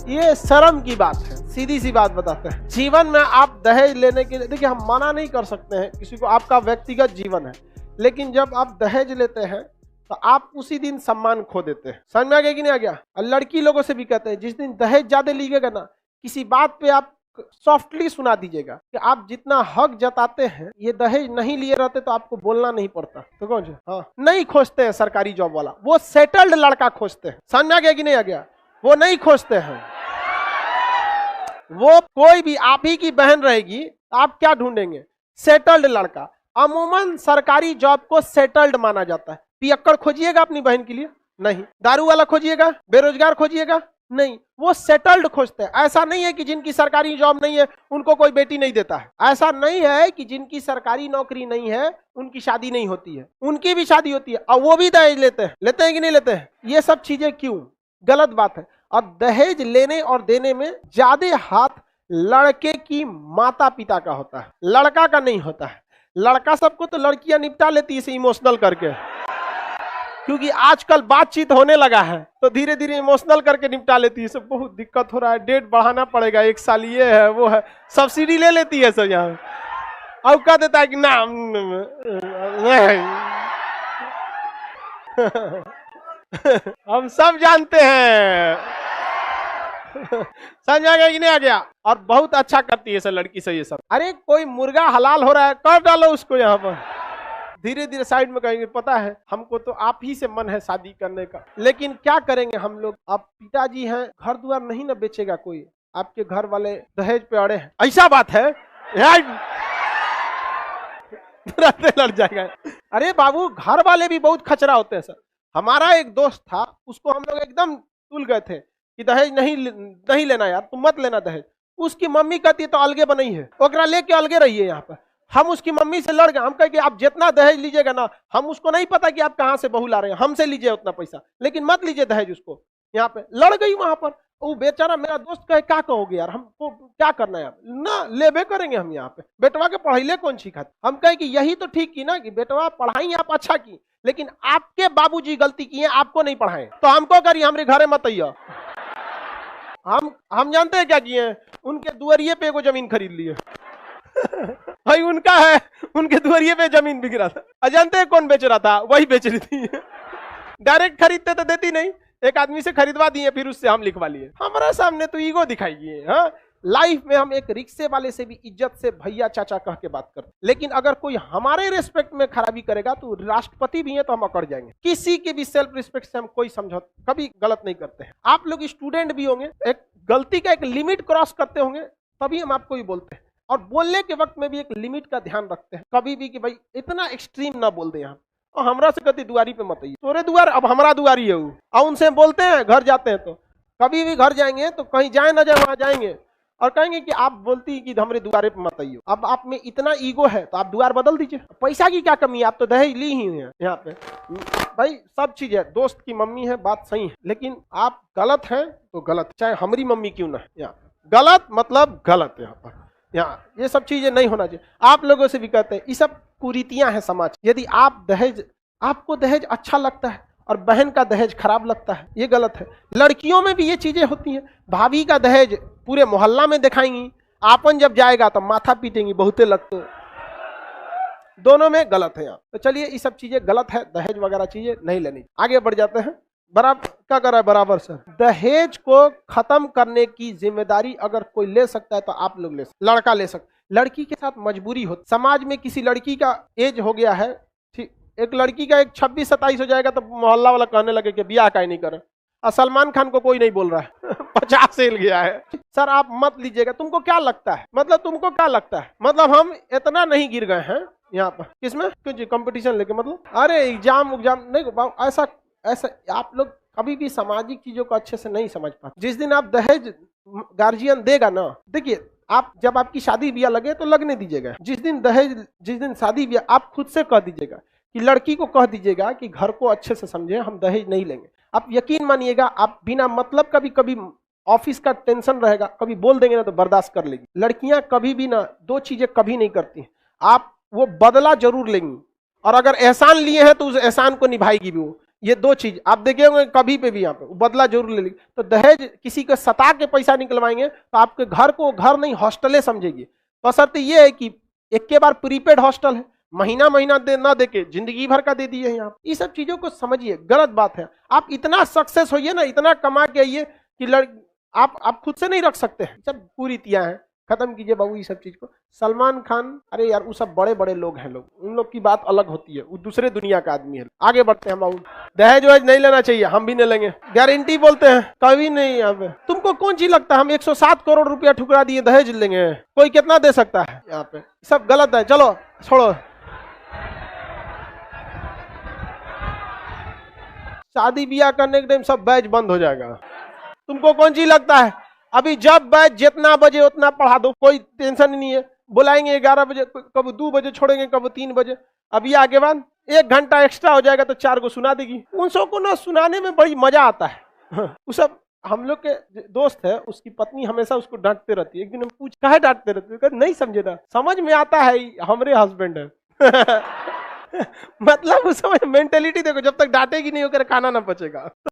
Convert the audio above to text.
ये शर्म की बात है। सीधी सी बात बताते हैं, जीवन में आप दहेज लेने के लिए, देखिए हम मना नहीं कर सकते हैं किसी को, आपका व्यक्तिगत जीवन है, लेकिन जब आप दहेज लेते हैं तो आप उसी दिन सम्मान खो देते हैं। समझ में आ गया कि नहीं आ गया? और लड़की लोगों से भी कहते हैं, जिस दिन दहेज ज्यादा लीजिएगा ना, किसी बात पे आप सॉफ्टली सुना दीजिएगा कि आप जितना हक जताते हैं, ये दहेज नहीं लिए रहते तो आपको बोलना नहीं पड़ता। तो कौन सा? हाँ, नहीं खोजते हैं सरकारी जॉब वाला, वो सेटल्ड लड़का खोजते हैं। समझ में आ गया कि नहीं आ गया? वो नहीं खोजते हैं। वो कोई भी, आप ही की बहन रहेगी, आप क्या ढूंढेंगे? सेटल्ड लड़का। अमूमन सरकारी जॉब को सेटल्ड माना जाता है। पियक्कड़ खोजिएगा अपनी बहन के लिए? नहीं। दारू वाला खोजिएगा? बेरोजगार खोजिएगा? नहीं। वो सेटल्ड खोजते हैं। ऐसा नहीं है कि जिनकी सरकारी जॉब नहीं है उनको कोई बेटी नहीं देता है। ऐसा नहीं है कि जिनकी सरकारी नौकरी नहीं है उनकी शादी नहीं होती है, उनकी भी शादी होती है, और वो भी दहेज लेते हैं। लेते हैं कि नहीं लेते हैं? ये सब चीजें क्यों? गलत बात है। और दहेज लेने और देने में ज्यादा हाथ लड़के की माता पिता का होता है, लड़का का नहीं होता है। लड़का सबको तो लड़कियां निपटा लेती है इसे इमोशनल करके, क्योंकि आजकल बातचीत होने लगा है तो धीरे धीरे इमोशनल करके निपटा लेती है। सब बहुत दिक्कत हो रहा है, डेट बढ़ाना पड़ेगा, 1 साल ये है वो है, सब्सिडी ले लेती है सब यहाँ, और कह देता है कि ना हम सब जानते हैं। समझ आ गया कि नहीं आ गया? और बहुत अच्छा करती है सब लड़की से ये सब। अरे कोई मुर्गा हलाल हो रहा है, कर डालो उसको यहाँ पर। धीरे धीरे साइड में कहेंगे, पता है हमको तो आप ही से मन है शादी करने का, लेकिन क्या करेंगे हम लोग? आप पिताजी हैं, घर द्वार नहीं ना बेचेगा कोई, आपके घर वाले दहेज पे अड़े हैं। ऐसा बात है लड़ जाएगा। अरे बाबू, घर वाले भी बहुत खचरा होते हैं सर। हमारा एक दोस्त था, उसको हम लोग एकदम तुल गए थे कि दहेज नहीं लेना यार, तुम मत लेना दहेज। उसकी मम्मी कहती है तो अलगे बनी है, ओकरा लेके अलगे रहिए। यहाँ पर हम उसकी मम्मी से लड़ गए। हम कहे कि आप जितना दहेज लीजिएगा ना, हम उसको नहीं पता कि आप कहाँ से बहू ला रहे हैं, हमसे लीजिए उतना पैसा, लेकिन मत लीजिए दहेज उसको। यहाँ पे लड़ गई वहां पर। वो बेचारा मेरा दोस्त कहे, क्या कहोगे यार, हमको क्या करना है ना, लेबे करेंगे हम। यहाँ पे बेटवा के पढ़ाई कौन सिखा? हम कहे कि यही तो ठीक की ना कि बेटवा पढ़ाई आप अच्छा की, लेकिन आपके बाबूजी गलती की है, आपको नहीं पढ़ाए, तो हमको करिए, हमारे घरे मत आइए। हम जानते हैं क्या किए? उनके दुआरिये पे एगो जमीन खरीद लिए। भाई उनका है, उनके दुआरिये पे जमीन बिक रहा था। अजानते हैं कौन बेच रहा था? वही बेच रही थी। डायरेक्ट खरीदते तो देती नहीं, एक आदमी से खरीदवा दिए, फिर उससे हम लिखवा लिए। हमारे सामने तो ईगो दिखाई। हाँ, लाइफ में हम एक रिक्शे वाले से भी इज्जत से भैया चाचा कह के बात करते, लेकिन अगर कोई हमारे रिस्पेक्ट में खराबी करेगा तो राष्ट्रपति भी है तो हम अकड़ जाएंगे। किसी के भी सेल्फ रिस्पेक्ट से हम कोई समझौता कभी गलत नहीं करते हैं। आप लोग स्टूडेंट भी होंगे, एक गलती का एक लिमिट क्रॉस करते होंगे, तभी हम आपको ही बोलते हैं। और बोलने के वक्त में भी एक लिमिट का ध्यान रखते हैं, कभी भी कि भाई इतना एक्सट्रीम ना बोल दे। यहाँ और हमरा से कहती दुआरी पे मत आइए, तोरे दुआर अब हमारा दुआरी है। और उनसे बोलते हैं, घर जाते हैं तो कभी भी घर जाएंगे तो कहीं जाए ना जाए वहां जाएंगे और कहेंगे कि आप बोलती कि हमारे द्वारे पे मत आइए। अब आप में इतना ईगो है तो आप द्वार बदल दीजिए। पैसा की क्या कमी है, आप तो दहेज ली ही है। यहाँ पे भाई सब चीज है, दोस्त की मम्मी है, बात सही है, लेकिन आप गलत हैं तो गलत, चाहे हमारी मम्मी क्यों ना है। यहाँ गलत मतलब गलत। यहाँ पर यहाँ ये सब चीजें नहीं होना चाहिए। आप लोगों से भी कहते हैं, ये सब कुरीतियां हैं समाज। यदि आप दहेज, आपको दहेज अच्छा लगता है और बहन का दहेज खराब लगता है, ये गलत है। लड़कियों में भी ये चीजें होती हैं। भाभी का दहेज पूरे मोहल्ला में दिखाएंगी, आपन जब जाएगा तो माथा पीटेंगी, बहुते लगते, दोनों में गलत है। यहाँ तो चलिए, ये सब चीजें गलत है, दहेज वगैरह चीजें नहीं लेनी। आगे बढ़ जाते हैं। बराबर क्या कर रहा है? बराबर सर, दहेज को खत्म करने की जिम्मेदारी अगर कोई ले सकता है तो आप लोग ले सकते, लड़का ले सकते। लड़की के साथ मजबूरी होती। समाज में किसी लड़की का एज हो गया है, ठीक, एक लड़की का एक 26-27 हो जाएगा तो मोहल्ला वाला कहने लगे कि ब्याह काहे नहीं करे। और सलमान खान को कोई नहीं बोल रहा है 50 सेल गया है। सर आप मत लीजिएगा। तुमको क्या लगता है, मतलब तुमको क्या लगता है, मतलब हम इतना नहीं गिर गए हैं यहाँ पर? किसमें? क्यों जी, कंपटीशन लेके? मतलब अरे एग्जाम नहीं, ऐसा आप लोग कभी भी सामाजिक चीजों को अच्छे से नहीं समझ पाते। जिस दिन आप दहेज गार्जियन देगा ना, देखिए आप जब आपकी शादी ब्याह लगे तो लगने दीजिएगा। जिस दिन शादी ब्याह, आप खुद से कह दीजिएगा कि लड़की को कह दीजिएगा कि घर को अच्छे से समझे, हम दहेज नहीं लेंगे। आप यकीन मानिएगा, आप बिना मतलब कभी ऑफिस का टेंशन रहेगा, कभी बोल देंगे ना तो बर्दाश्त कर लेगी। लड़कियां कभी भी ना दो चीजें कभी नहीं करती। आप वो बदला जरूर लेंगी, और अगर एहसान लिए हैं तो उस एहसान को निभाएगी भी वो। ये दो चीज आप देखे होंगे कभी पे भी यहाँ पे बदला जरूर ले लीजिए। तो दहेज किसी को सता के पैसा निकलवाएंगे तो आपके घर को घर नहीं हॉस्टले समझेगी। बशर्ते ये है कि एक के बार प्रीपेड हॉस्टल है, महीना महीना ना देके जिंदगी भर का दे दिए हैं यहाँ। ये सब चीजों को समझिए, गलत बात है। आप इतना सक्सेस होइए ना, इतना कमा के आइए कि आप खुद से नहीं रख सकते हैं। सब कुरीतियां हैं, खत्म कीजिए बाबू ये सब चीज को। सलमान खान, अरे यार वो सब बड़े बड़े लोग हैं, लोग उन लोग की बात अलग होती है, वो दूसरे दुनिया का आदमी है। आगे बढ़ते हैं बाबू। दहेज वहेज नहीं लेना चाहिए, हम भी नहीं लेंगे, गारंटी बोलते हैं, कभी नहीं। यहाँ पे तुमको कौन चीज लगता है हम 107 करोड़ रुपया ठुकरा दिए दहेज लेंगे? कोई कितना दे सकता है? यहाँ पे सब गलत है। चलो छोड़ो, शादी ब्याह करने के टाइम सब बैच बंद हो जाएगा। तुमको कौन चीज लगता है? अभी जब बैच जितना बजे उतना पढ़ा दो, कोई टेंशन नहीं है। बुलाएंगे 11 बजे, कब 2 बजे छोड़ेंगे, कब 3 बजे। अभी आगे बाद 1 घंटा एक्स्ट्रा हो जाएगा तो 4 को सुना देगी। उन सबको ना सुनाने में बड़ी मजा आता है। वो सब हम लोग के दोस्त है, उसकी पत्नी हमेशा उसको डांटते रहती है। एक दिन हम पूछ काहे डांटते रहते, नहीं समझे ना, समझ में आता है हमारे हस्बैंड है। मतलब उस समय मेंटेलिटी देखो, जब तक डांटेगी नहीं होकर खाना ना पचेगा।